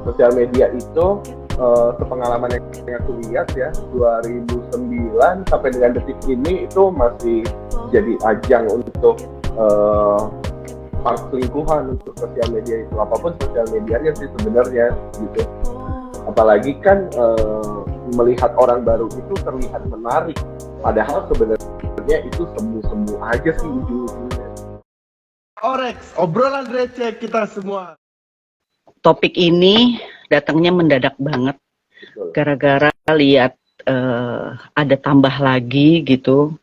sosial media itu sepengalaman yang aku lihat ya 2009 sampai dengan detik ini itu masih jadi ajang untuk perselingkuhan untuk sosial media itu, apapun sosial medianya sih sebenarnya gitu. Apalagi kan melihat orang baru itu terlihat menarik, padahal sebenarnya itu semu-semu aja sih ujung-ujungnya. Orex, obrolan receh kita semua. Topik ini datangnya mendadak banget, Betul. gara-gara lihat ada tambah lagi gitu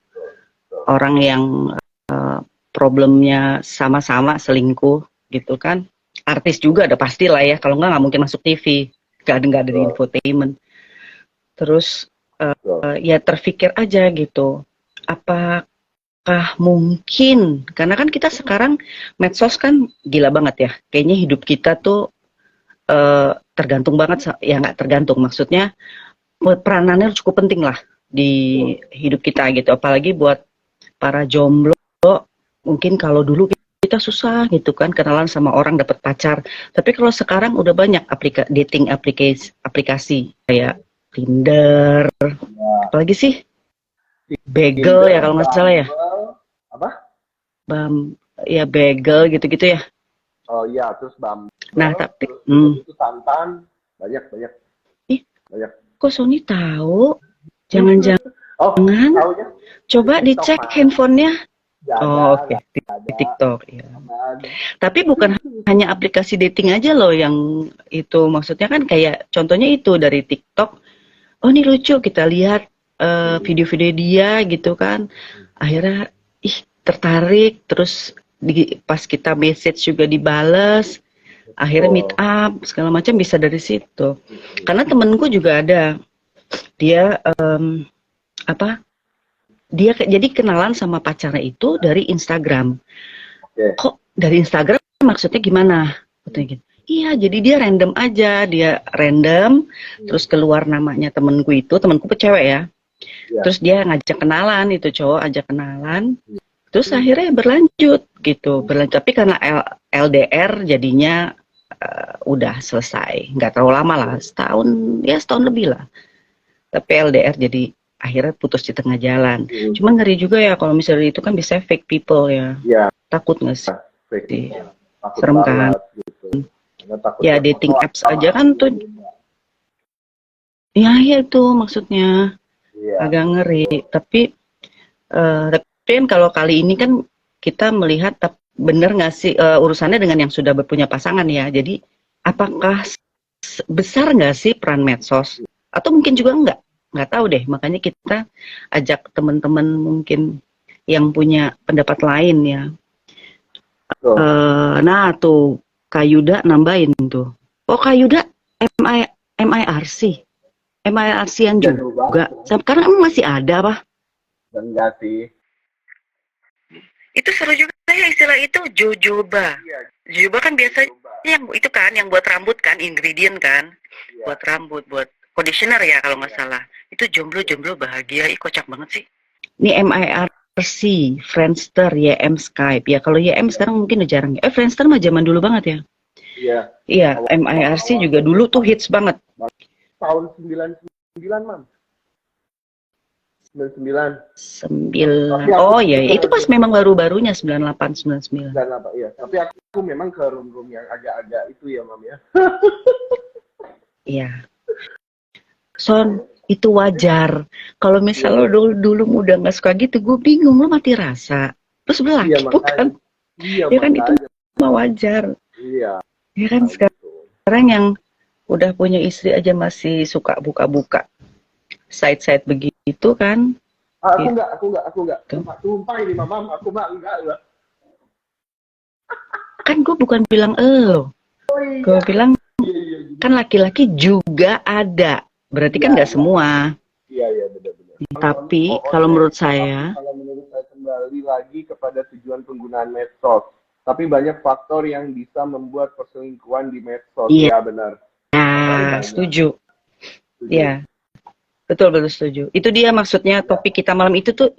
orang yang problemnya sama-sama selingkuh gitu kan. Artis juga ada pasti lah ya, kalau nggak mungkin masuk TV, nggak ada di infotainment. Terus ya terpikir aja gitu, apakah mungkin, karena kan kita sekarang medsos kan gila banget ya, kayaknya hidup kita tuh tergantung banget, ya nggak tergantung, maksudnya peranannya cukup penting lah di hidup kita gitu, apalagi buat para jomblo. Mungkin kalau dulu kita susah gitu kan kenalan sama orang, dapat pacar, tapi kalau sekarang udah banyak dating aplikasi kayak Tinder, apalagi sih Bagel ya kalau nggak salah ya, apa? Ya Bagel gitu-gitu ya. Oh iya, terus Bumble. Nah tapi terus itu Tantan, banyak. Kok Sony tahu? Jangan-jangan taunya coba di dicek TikTok, handphonenya. Oh, Oke. Di TikTok ya. Tapi bukan hanya aplikasi dating aja loh yang itu, maksudnya kan kayak contohnya itu dari TikTok. Oh ini lucu, kita lihat video-video dia gitu kan. Akhirnya tertarik, terus pas kita message juga dibales. Akhirnya meet up segala macam bisa dari situ. Karena temenku juga ada, dia dia jadi kenalan sama pacarnya itu dari Instagram. Kok dari Instagram maksudnya gimana? Katanya gitu. Iya, jadi dia random aja, terus keluar namanya temenku cewek ya. Terus dia ngajak kenalan, itu cowok ajak kenalan. Terus akhirnya berlanjut gitu, tapi karena LDR jadinya udah selesai, nggak terlalu lama lah, setahun lebih lah. Tapi LDR jadi akhirnya putus di tengah jalan. Cuman ngeri juga ya kalau misalnya itu kan bisa fake people ya. Takut nggak sih? Serem kan? Gitu. Ya dating apps aja kan tuh. Ya itu maksudnya agak ngeri. Tapi kan kalau kali ini kan kita melihat bener nggak sih urusannya dengan yang sudah punya pasangan ya. Jadi apakah besar nggak sih peran medsos? Atau mungkin juga nggak tahu deh. Makanya kita ajak teman-teman mungkin yang punya pendapat lain ya. Nah tuh Kak Yuda nambahin tuh. Oh Kak Yuda MIRC-an juga. Sekarang emang masih ada apa? Enggak sih. Itu seru juga ya istilah itu, jojoba. Jojoba kan biasanya yang itu kan, yang buat rambut kan, ingredient kan, buat rambut, buat conditioner ya kalau nggak salah. Itu jomblo bahagia, kocak banget sih. Ini MIRC, Friendster, YM, Skype ya. Kalau YM sekarang mungkin udah jarang ya. Friendster mah zaman dulu banget ya. Iya, MIRC juga dulu tuh hits banget. Tahun 99, Mam. 99. Oh iya, itu pas memang baru-barunya 98, 99. 98, iya. Tapi aku memang ke room yang agak-agak itu ya, Mam ya. Iya. Son, itu wajar. Kalau misalnya dulu udah nggak suka gitu, gue bingung, lo mati rasa. Terus belaki bukan? Iya kan itu mah wajar. Iya. Ya kan sekarang yang udah punya istri aja masih suka buka-buka site-site begitu kan? Aku enggak. Sumpah ini Mamam, aku mah enggak lah. Kan gue bukan bilang gue bilang kan laki-laki juga ada. Berarti kan nggak semua. Iya benar-benar. Tapi kalau menurut saya kembali lagi kepada tujuan penggunaan medsos. Tapi banyak faktor yang bisa membuat perselingkuhan di medsos. Iya. Ya benar. Ya, setuju. Ya, betul setuju. Itu dia maksudnya topik kita malam itu tuh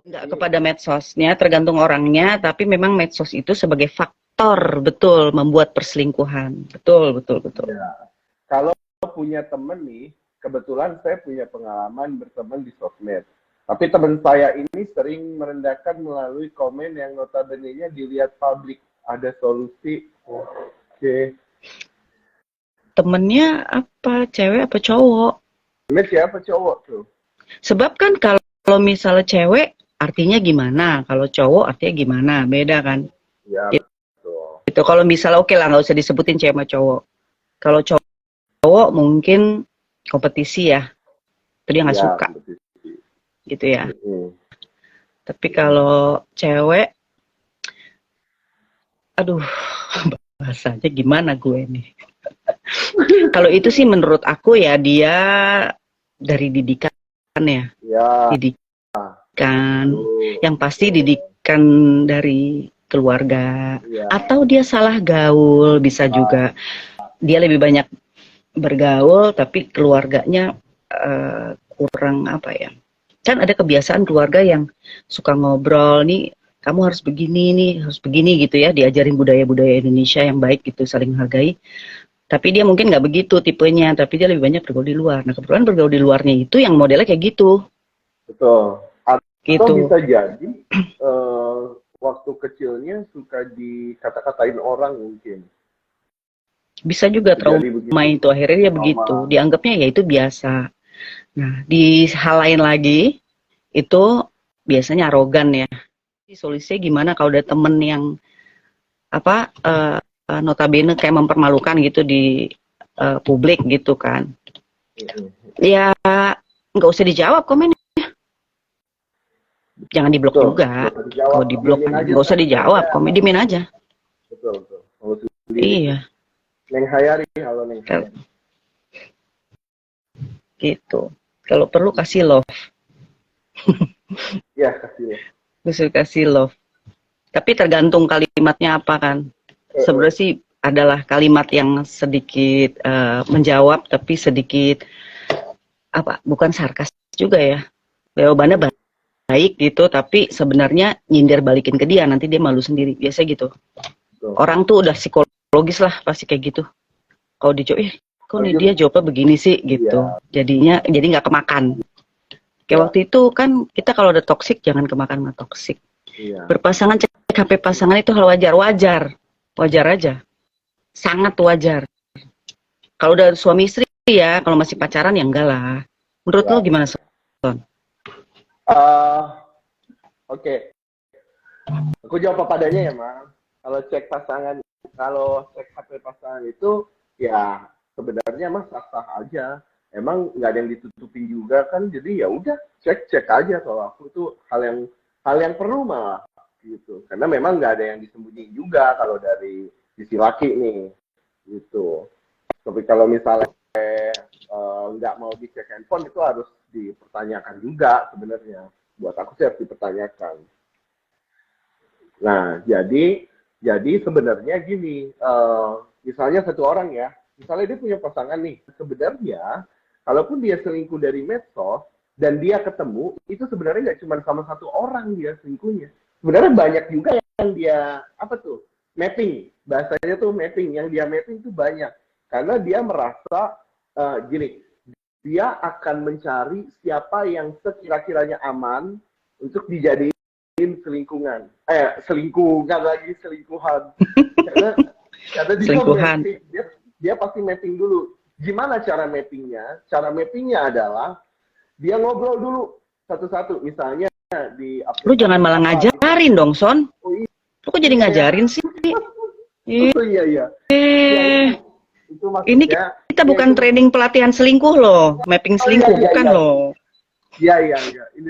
nggak kepada medsosnya, tergantung orangnya. Tapi memang medsos itu sebagai faktor betul membuat perselingkuhan. Betul. Ya. kalau punya temen nih, kebetulan saya punya pengalaman berteman di sosmed. Tapi teman saya ini sering merendahkan melalui komen yang notabene-nya dilihat publik. Ada solusi. Oke. Temennya apa, cewek apa cowok? Ini siapa cowok tuh? Sebab kan kalau misalnya cewek artinya gimana, kalau cowok artinya gimana, beda kan? Ya, betul. Itu kalau misalnya oke lah, nggak usah disebutin cewek sama cowok. Kalau cowok mungkin kompetisi ya, itu dia nggak Ya, suka, betul. gitu ya. Tapi kalau cewek, aduh, bahasanya gimana gue nih? Kalau itu sih menurut aku ya dia dari didikan ya, Ya. didikan, yang pasti didikan dari keluarga, Ya. atau dia salah gaul, bisa juga dia lebih banyak bergaul tapi keluarganya kurang apa ya, kan ada kebiasaan keluarga yang suka ngobrol nih, kamu harus begini nih, harus begini gitu ya, diajarin budaya-budaya Indonesia yang baik gitu, saling menghargai. Tapi dia mungkin nggak begitu tipenya, tapi dia lebih banyak bergaul di luar. Nah kebetulan bergaul di luarnya itu yang modelnya kayak gitu. Betul. Atau Gitu. bisa jadi waktu kecilnya suka dikata-katain orang mungkin. Bisa juga trauma itu, akhirnya dia begitu. Dianggapnya ya itu biasa. Nah di hal lain lagi, itu biasanya arogan ya. Solusinya gimana kalau ada temen yang apa notabene kayak mempermalukan gitu di publik gitu kan, ya nggak usah dijawab komennya, jangan diblok juga. Kalau diblok kan nggak usah dijawab, komen diemin aja. Betul. Iya. Neng Hayari, halo Neng Hayari. Gitu. Kalau perlu kasih love. Iya, kasih love. Bisa kasih love. Tapi tergantung kalimatnya apa kan. Sebenarnya sih adalah kalimat yang sedikit menjawab tapi sedikit apa, bukan sarkas juga ya. Jawabannya baik gitu tapi sebenarnya nyindir balikin ke dia, nanti dia malu sendiri. Biasa gitu. Betul. Orang tuh udah psikologis lah pasti kayak gitu. Kalau dijawab, kok nih dia jawabnya begini sih gitu. Jadinya jadi nggak kemakan. Kayak waktu itu kan kita kalau udah toksik jangan kemakan sama toksik. Berpasangan cek HP pasangan itu hal wajar aja, sangat wajar. Kalau udah suami istri ya, kalau masih pacaran ya enggak lah. Menurut lo gimana, Son? Oke. Aku jawab apa adanya ya, Ma. Kalau cek HP pasangan itu ya sebenarnya mah sah-sah aja. Emang nggak ada yang ditutupin juga kan, jadi ya udah cek aja. Kalau aku itu hal yang perlu malah gitu, karena memang nggak ada yang disembunyiin juga kalau dari sisi laki nih gitu. Tapi kalau misalnya nggak mau dicek handphone, itu harus dipertanyakan juga sebenarnya. Buat aku sih harus dipertanyakan. Nah jadi sebenarnya gini, misalnya satu orang ya, misalnya dia punya pasangan nih, sebenarnya kalaupun dia selingkuh dari medsos dan dia ketemu, itu sebenarnya nggak cuma sama satu orang dia selingkuhnya. Sebenarnya banyak juga yang dia mapping, bahasanya tuh mapping, yang dia mapping itu banyak, karena dia merasa gini, dia akan mencari siapa yang sekira-kiranya aman untuk dijadiin selingkuhan karena dia pasti mapping dulu. Gimana cara mappingnya? Cara mappingnya adalah dia ngobrol dulu satu-satu, misalnya lu jangan malah ngajarin dong, Son. Lu kok jadi ngajarin sih? Oh iya. Itu ini kita bukan training pelatihan selingkuh loh, mapping selingkuh, bukan loh. Iya.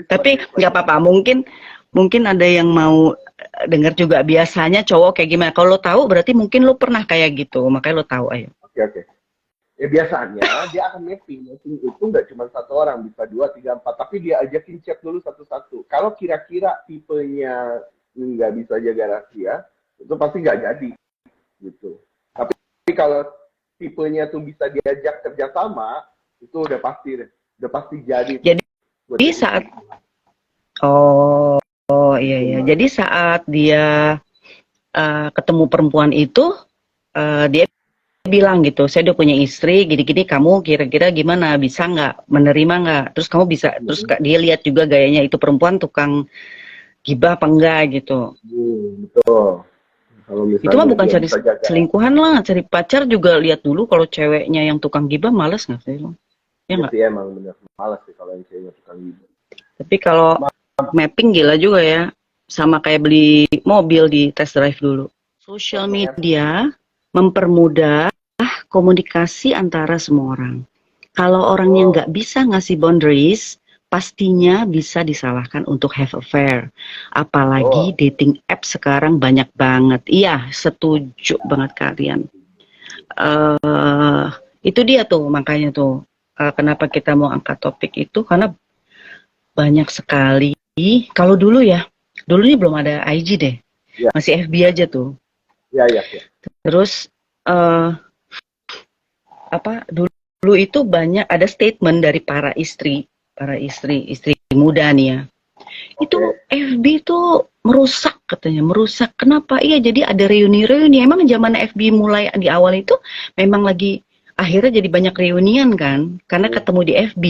Tapi nggak apa-apa, mungkin ada yang mau dengar juga. Biasanya cowok kayak gimana? Kalau lo tahu berarti mungkin lo pernah kayak gitu, makanya lo tahu. Ayo. Oke. Ya biasanya dia akan mapping itu nggak cuma satu orang, bisa 2, 3, 4, tapi dia ajakin chat dulu satu-satu. Kalau kira-kira tipenya nggak bisa jaga rahasia, itu pasti nggak jadi gitu. Tapi kalau tipenya tuh bisa diajak kerjasama, itu udah pasti jadi. Jadi saat iya. Jadi saat dia ketemu perempuan itu, dia bilang gitu, saya udah punya istri, gini-gini, kamu kira-kira gimana, bisa nggak, menerima nggak? Terus kamu bisa, terus dia lihat juga gayanya itu perempuan tukang gibah apa enggak gitu. Betul. Kalau Itu mah misalnya bukan dia cari bisa jaga, selingkuhan lah, cari pacar juga lihat dulu kalau ceweknya yang tukang gibah males nggak sih lo? Ya ya nggak? sih emang bener malas sih kalau yang ceweknya tukang gitu. Tapi kalau mapping gila juga ya, sama kayak beli mobil di test drive dulu. Social media mempermudah komunikasi antara semua orang. Kalau orangnya nggak bisa ngasih boundaries, pastinya bisa disalahkan untuk have affair. Apalagi dating app sekarang banyak banget. Iya, setuju banget kalian. Itu dia tuh makanya tuh kenapa kita mau angkat topik itu karena banyak sekali. Kalau dulu ya, dulunya belum ada IG deh, Ya. masih FB aja tuh. Ya. Terus apa dulu itu banyak ada statement dari para istri muda nih ya. Itu FB itu merusak katanya, merusak. Kenapa? Iya, jadi ada reuni-reuni. Emang zaman FB mulai di awal itu memang lagi akhirnya jadi banyak reunian kan, karena ketemu di FB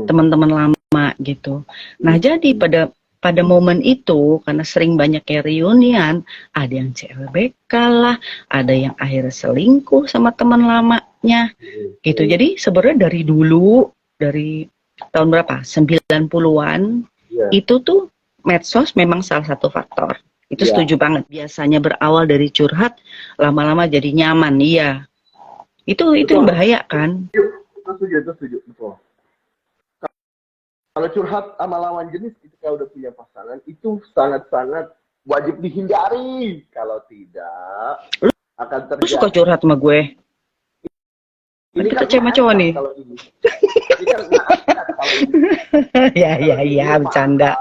teman-teman lama gitu. Nah, jadi pada momen itu karena sering banyak yang reunian, ada yang CLBK lah, ada yang akhirnya selingkuh sama teman lamanya gitu. Jadi sebenarnya dari dulu, dari tahun berapa? 90-an itu tuh medsos memang salah satu faktor. Itu setuju banget. Biasanya berawal dari curhat, lama-lama jadi nyaman. Iya. Itu yang bahaya kan? Itu setuju. Betul. Kalau curhat sama lawan jenis ketika udah punya pasangan itu sangat-sangat wajib dihindari. Kalau tidak akan terjadi. Lu suka curhat sama gue? Ini kita cewek cowok nih. Kalau ini. Ini kan kalau ini. Ya, bercanda.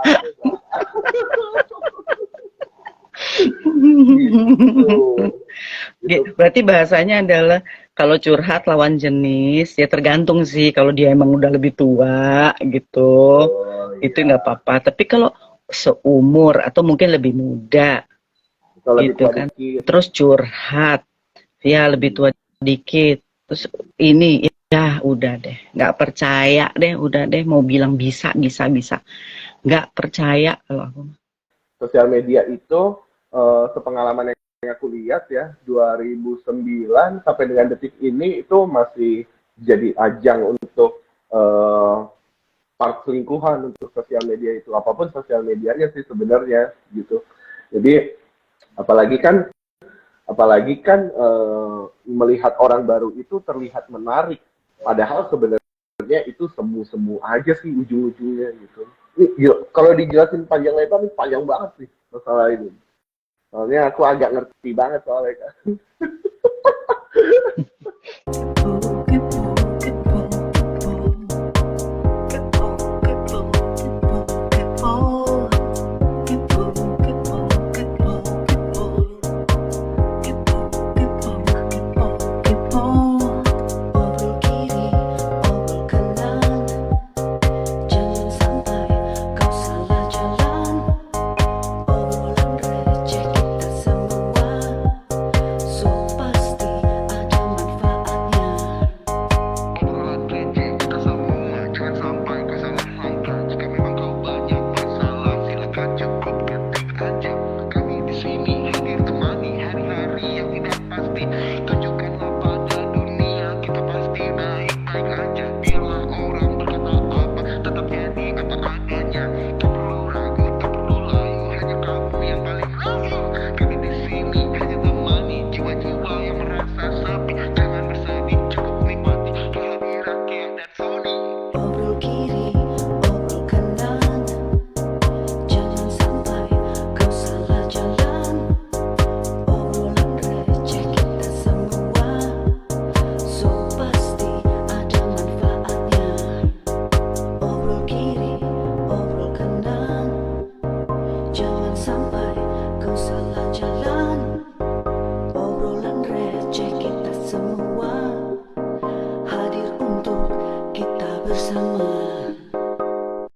Gitu. Berarti bahasanya adalah kalau curhat lawan jenis ya tergantung sih, kalau dia emang udah lebih tua gitu, itu nggak apa-apa. Tapi kalau seumur atau mungkin lebih muda gitu kan, terus curhat ya lebih tua dikit, terus ini ya udah deh, nggak percaya deh, udah deh mau bilang bisa, nggak percaya kalau aku. Sosial media itu sepengalaman yang aku lihat ya 2009 sampai dengan detik ini itu masih jadi ajang untuk part selingkuhan untuk sosial media itu, apapun sosial medianya sih sebenarnya gitu. Jadi apalagi kan melihat orang baru itu terlihat menarik, padahal sebenarnya itu semu-semu aja sih ujung-ujungnya gitu. Ini kalau dijelasin panjang lebar nih panjang banget sih masalah ini. Soalnya aku agak ngerti banget soalnya kan.